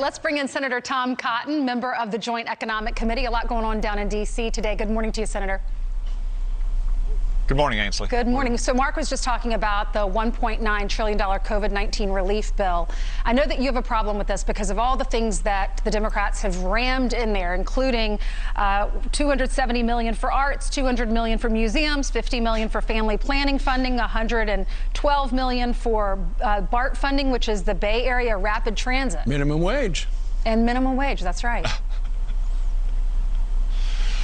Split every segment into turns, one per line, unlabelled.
Let's bring in Senator Tom Cotton, member of the Joint Economic Committee. A lot going on down in D.C. today. Good morning to you, Senator.
Good morning, Ainsley.
Good morning. So Mark was just talking about the $1.9 trillion COVID-19 relief bill. I know that you have a problem with this because of all the things that the Democrats have rammed in there, including $270 million for arts, $200 million for museums, $50 million for family planning funding, $112 million for BART funding, which is the Bay Area Rapid Transit.
Minimum wage.
And minimum wage, that's right.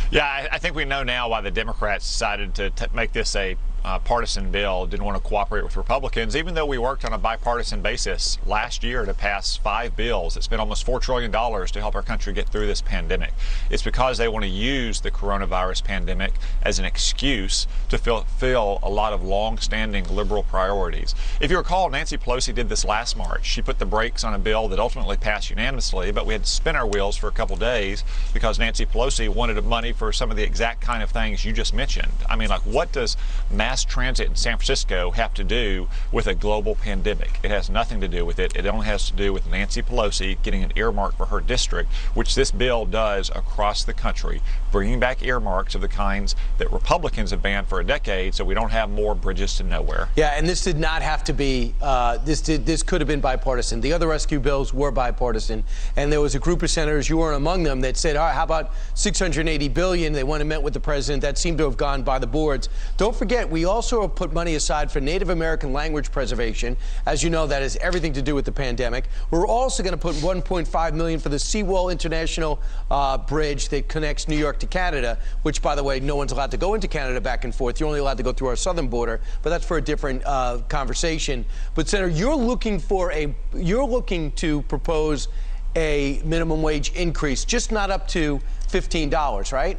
Yeah, I think we know now why the Democrats decided to make this a partisan bill, didn't want to cooperate with Republicans, even though we worked on a bipartisan basis last year to pass 5 bills. It's been almost $4 trillion to help our country get through this pandemic. It's because they want to use the coronavirus pandemic as an excuse to fill a lot of long-standing liberal priorities. If you recall, Nancy Pelosi did this last March. She put the brakes on a bill that ultimately passed unanimously, but we had to spin our wheels for a couple days because Nancy Pelosi wanted money for some of the exact kind of things you just mentioned. I mean, like, what does mass transit in San Francisco have to do with a global pandemic? It has nothing to do with it. It only has to do with Nancy Pelosi getting an earmark for her district, which this bill does across the country, bringing back earmarks of the kinds that Republicans have banned for a decade so we don't have more bridges to nowhere.
Yeah, and this did not have to be, this could have been bipartisan. The other rescue bills were bipartisan, and there was a group of senators, you weren't among them, that said, all right, how about $680 billion? They went and met with the president. That seemed to have gone by the boards. Don't forget, we also have put money aside for Native American language preservation. As you know, that has everything to do with the pandemic. We're also going to put $1.5 million for the Seawall International Bridge that connects New York to Canada, which, by the way, no one's allowed to go into Canada back and forth. You're only allowed to go through our southern border, but that's for a different conversation. But, Senator, you're looking to propose a minimum wage increase, just not up to $15, right?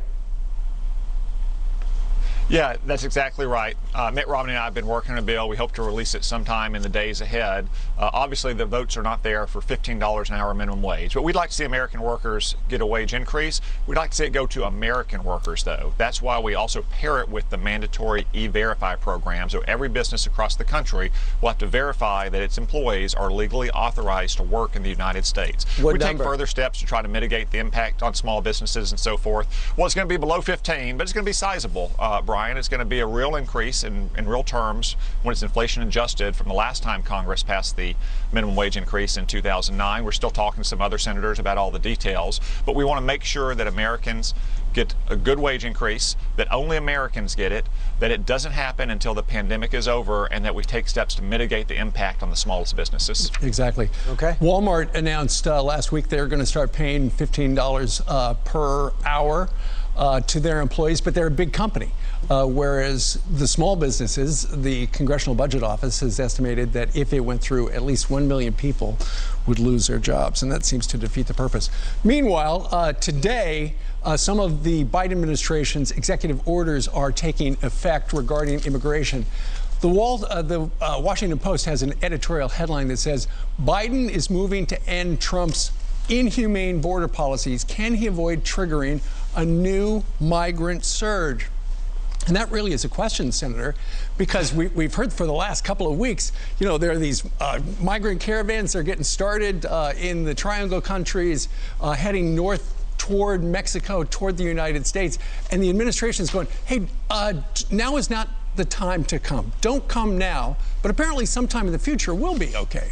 Yeah, that's exactly right. Mitt Romney and I have been working on a bill. We hope to release it sometime in the days ahead. Obviously, the votes are not there for $15 an hour minimum wage, but we'd like to see American workers get a wage increase. We'd like to see it go to American workers, though. That's why we also pair it with the mandatory E-Verify program, so every business across the country will have to verify that its employees are legally authorized to work in the United States. We take further steps to try to mitigate the impact on small businesses and so forth. Well, it's going to be below 15, but it's going to be sizable, Brian. It's going to be a real increase in real terms when it's inflation adjusted from the last time Congress passed the minimum wage increase in 2009. We're still talking to some other senators about all the details, but we want to make sure that Americans get a good wage increase, that only Americans get it, that it doesn't happen until the pandemic is over, and that we take steps to mitigate the impact on the smallest businesses.
Exactly.
Okay.
Walmart announced last week they're going to start paying $15 per hour to their employees, but they're a big company. Whereas the small businesses, the Congressional Budget Office has estimated that if it went through, at least 1 million people would lose their jobs, and that seems to defeat the purpose. Meanwhile, today, some of the Biden administration's executive orders are taking effect regarding immigration. The Washington Post has an editorial headline that says, Biden is moving to end Trump's inhumane border policies. Can he avoid triggering a new migrant surge? And that really is a question, Senator, because we've heard for the last couple of weeks, you know, there are these migrant caravans that are getting started in the Triangle countries, heading north toward Mexico, toward the United States. And the administration is going, hey, now is not the time to come. Don't come now, but apparently sometime in the future will be okay.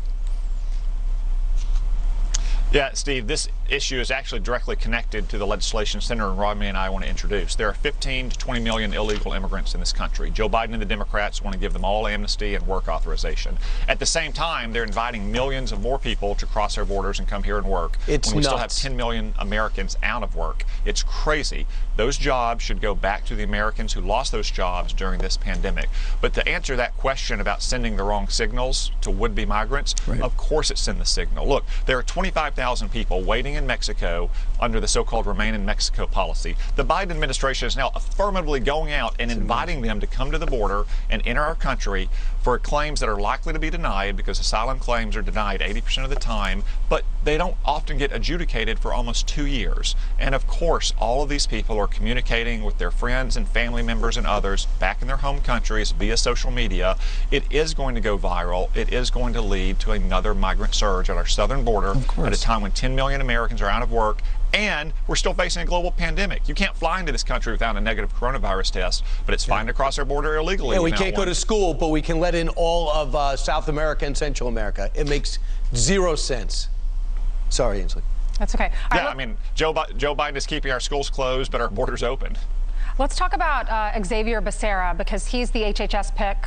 Yeah, Steve, this issue is actually directly connected to the legislation Senator Romney and I want to introduce. There are 15 to 20 million illegal immigrants in this country. Joe Biden and the Democrats want to give them all amnesty and work authorization. At the same time, they're inviting millions of more people to cross our borders and come here and work.
It's
when we
nuts.
still have 10 million Americans out of work. It's crazy. Those jobs should go back to the Americans who lost those jobs during this pandemic. But to answer that question about sending the wrong signals to would-be migrants,
right.
Of course it sends the signal. Look, there are 25,000 people waiting in Mexico under the so-called Remain in Mexico policy. The Biden administration is now affirmatively going out and inviting them to come to the border and enter our country for claims that are likely to be denied, because asylum claims are denied 80% of the time. But they don't often get adjudicated for almost 2 years. And of course, all of these people are communicating with their friends and family members and others back in their home countries via social media. It is going to go viral. It is going to lead to another migrant surge at our southern border at a time when 10 million Americans are out of work. And we're still facing a global pandemic. You can't fly into this country without a negative coronavirus test, but it's fine to cross our border illegally.
Yeah, we can't go to school, but we can let in all of South America and Central America. It makes zero sense. Sorry, Ainsley.
That's okay. All
Yeah,
right,
I mean, Joe Biden is keeping our schools closed, but our borders open.
let's talk about Xavier Becerra, because he's the HHS pick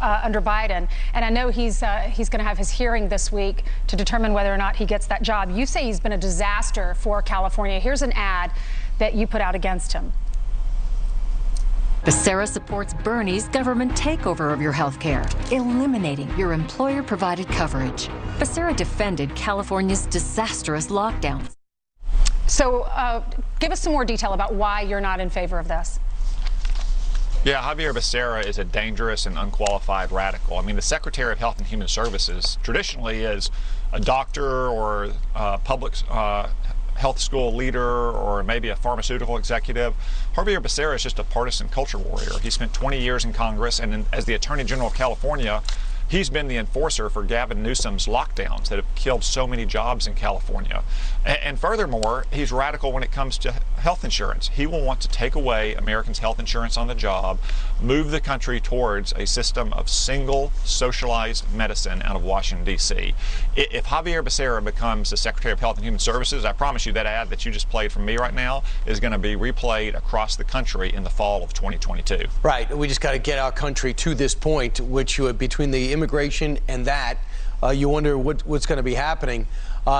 under Biden, and I know he's going to have his hearing this week to determine whether or not he gets that job. You say he's been a disaster for California. Here's an ad that you put out against him.
Becerra supports Bernie's government takeover of your health care, eliminating your employer-provided coverage. Becerra defended California's disastrous lockdowns.
So give us some more detail about why you're not in favor of this.
Yeah, Xavier Becerra is a dangerous and unqualified radical. I mean, the Secretary of Health and Human Services traditionally is a doctor or a public health school leader or maybe a pharmaceutical executive. Xavier Becerra is just a partisan culture warrior. He spent 20 years in Congress, and as the Attorney General of California, he's been the enforcer for Gavin Newsom's lockdowns that have killed so many jobs in California. And furthermore, he's radical when it comes to health insurance. He will want to take away Americans' health insurance on the job, move the country towards a system of single socialized medicine out of Washington, D.C. If Xavier Becerra becomes the Secretary of Health and Human Services, I promise you that ad that you just played from me right now is going to be replayed across the country in the fall of 2022.
Right. We just got to get our country to this point, which between the immigration and that, you wonder what's going to be happening.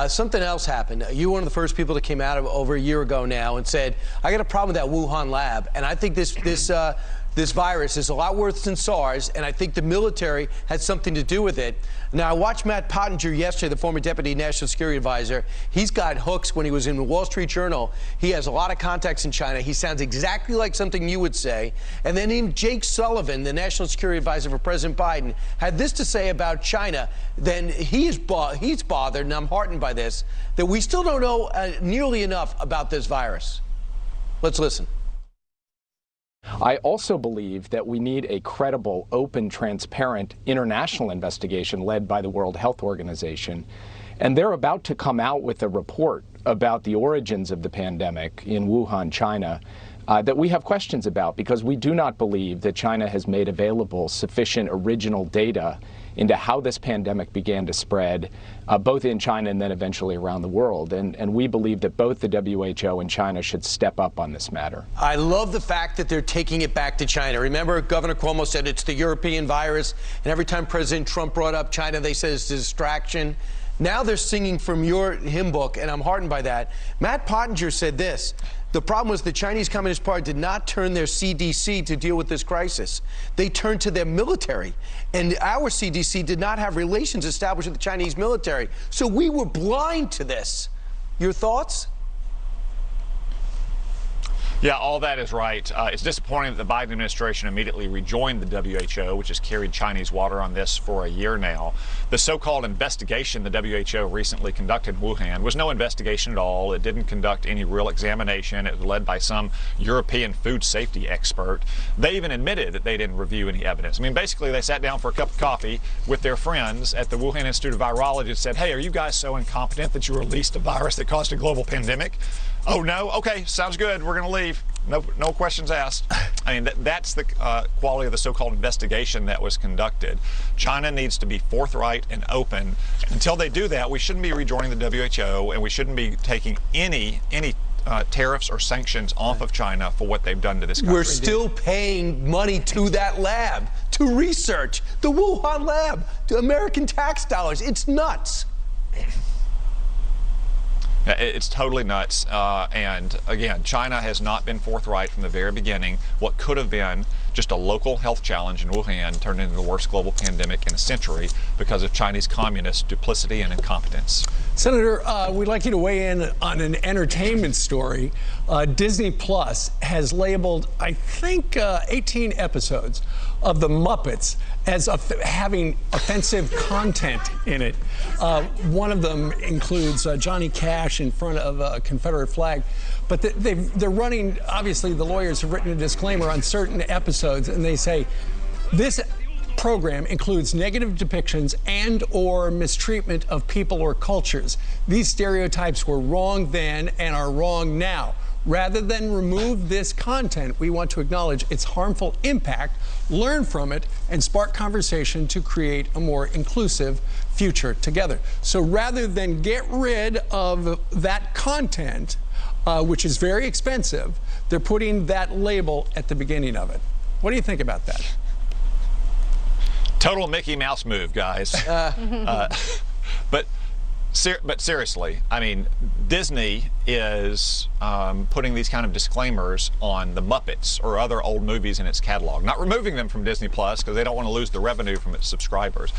Something else happened. You were one of the first people that came out over a year ago now and said, I got a problem with that Wuhan lab. And I think this virus is a lot worse than SARS, and I think the military had something to do with it. Now, I watched Matt Pottinger yesterday, the former Deputy National Security Advisor. He's got hooks when he was in the Wall Street Journal. He has a lot of contacts in China. He sounds exactly like something you would say. And then even Jake Sullivan, the National Security Advisor for President Biden, had this to say about China. Then he's bothered, and I'm heartened by this, that we still don't know nearly enough about this virus. Let's listen.
I also believe that we need a credible, open, transparent international investigation led by the World Health Organization. And they're about to come out with a report about the origins of the pandemic in Wuhan, China, that we have questions about, because we do not believe that China has made available sufficient original data into how this pandemic began to spread, both in China and then eventually around the world. And we believe that both the WHO and China should step up on this matter.
I love the fact that they're taking it back to China. Remember, Governor Cuomo said it's the European virus, and every time President Trump brought up China, they said it's a distraction. Now they're singing from your hymn book, and I'm heartened by that. Matt Pottinger said this. The problem was the Chinese Communist Party did not turn their CDC to deal with this crisis. They turned to their military. And our CDC did not have relations established with the Chinese military. So we were blind to this. Your thoughts?
Yeah, all that is right. It's disappointing that the Biden administration immediately rejoined the WHO, which has carried Chinese water on this for a year now. The so-called investigation the WHO recently conducted in Wuhan was no investigation at all. It didn't conduct any real examination. It was led by some European food safety expert. They even admitted that they didn't review any evidence. I mean, basically, they sat down for a cup of coffee with their friends at the Wuhan Institute of Virology and said, hey, are you guys so incompetent that you released a virus that caused a global pandemic? Oh, no? Okay, sounds good. We're going to leave. No questions asked. I mean, that's the quality of the so-called investigation that was conducted. China needs to be forthright and open. Until they do that, we shouldn't be rejoining the WHO, and we shouldn't be taking any tariffs or sanctions off of China for what they've done to this country.
We're still paying money to that lab, to research, the Wuhan lab, to American tax dollars. It's nuts.
It's totally nuts. And again, China has not been forthright from the very beginning. What could have been just a local health challenge in Wuhan turned into the worst global pandemic in a century because of Chinese communist duplicity and incompetence.
Senator, we'd like you to weigh in on an entertainment story. Disney Plus has labeled, I think, 18 episodes of The Muppets as having offensive content in it. One of them includes Johnny Cash in front of a Confederate flag. But they're running, obviously, the lawyers have written a disclaimer on certain episodes, and they say this program includes negative depictions and/or mistreatment of people or cultures. These stereotypes were wrong then and are wrong now. Rather than remove this content, we want to acknowledge its harmful impact, learn from it, and spark conversation to create a more inclusive future together. So rather than get rid of that content, which is very expensive, they're putting that label at the beginning of it. What do you think about that?
Total Mickey Mouse move, guys. But seriously, I mean, Disney is putting these kind of disclaimers on the Muppets or other old movies in its catalog. Not removing them from Disney Plus because they don't want to lose the revenue from its subscribers.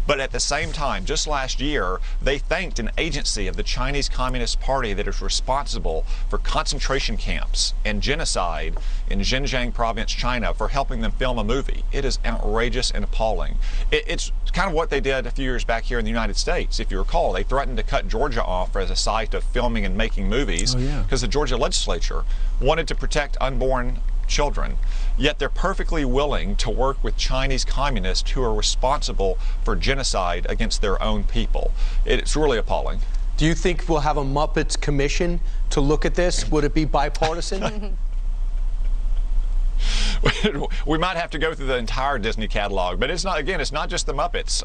But at the same time, just last year, they thanked an agency of the Chinese Communist Party that is responsible for concentration camps and genocide in Xinjiang province, China, for helping them film a movie. It is outrageous and appalling. It's kind of what they did a few years back here in the United States. If you recall, they threatened to cut Georgia off as a site of filming and making movies because the Georgia legislature wanted to protect unborn children. Yet they're perfectly willing to work with Chinese communists who are responsible for genocide against their own people. It's really appalling.
Do you think we'll have a Muppets commission to look at this? Would it be bipartisan?
We might have to go through the entire Disney catalog, but it's not. Again, it's not just the Muppets.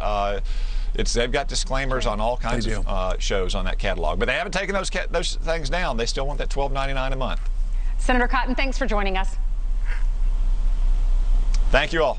They've got disclaimers on all kinds of shows on that catalog, but they haven't taken those things down. They still want that $12.99 a month.
Senator Cotton, thanks for joining us.
Thank you all.